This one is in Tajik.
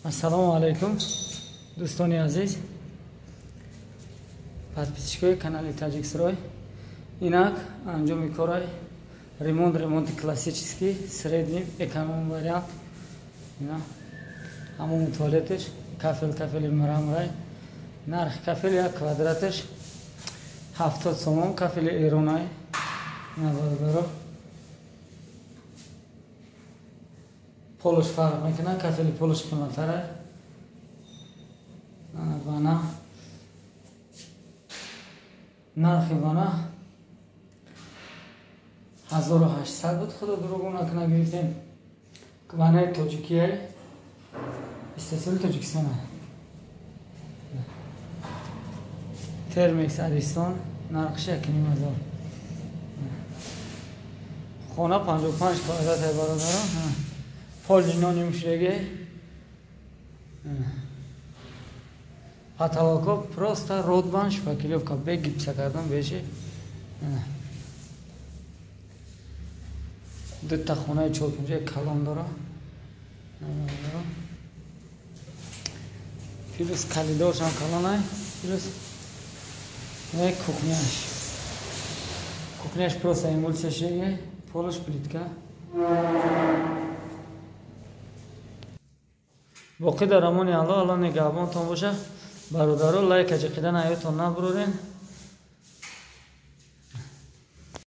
Ассалому алайкум, дӯстони азиз, подписчикои канали Таҷиксрой. Инак анҷоми кори ремонти классический, средний, эконом вариант. Ҳамон туалетиш, кафели мрамрай. Нарх кафели 1 квадратиш 70 сомон, кафели эронай. Баробаро полош фарқ мекунад, кафели полош қиматтарай. Вана нархи вана 1800 буд, худо дурӯғ накунад гирифтем. Ванаи Тоҷикияи истеҳсоли Тоҷикистон. Термекс Адистон, нархиш 1500. Хона 55 квадрат бародарон. Пoli нони мушреги. Потолок просто родбан шпаклевка, бек гипса кардам беши. Дута хонаи чоркунҷа калон дора. Плюс калидоршам калонай, плюс кухняш. Кухняш просто эмульсия шеги, полош плитка. боқӣ дар амони Аллоҳ. Аллоҳ нигаҳбонтон боша. Бародаро лайк аҷиқида наётон набурорен.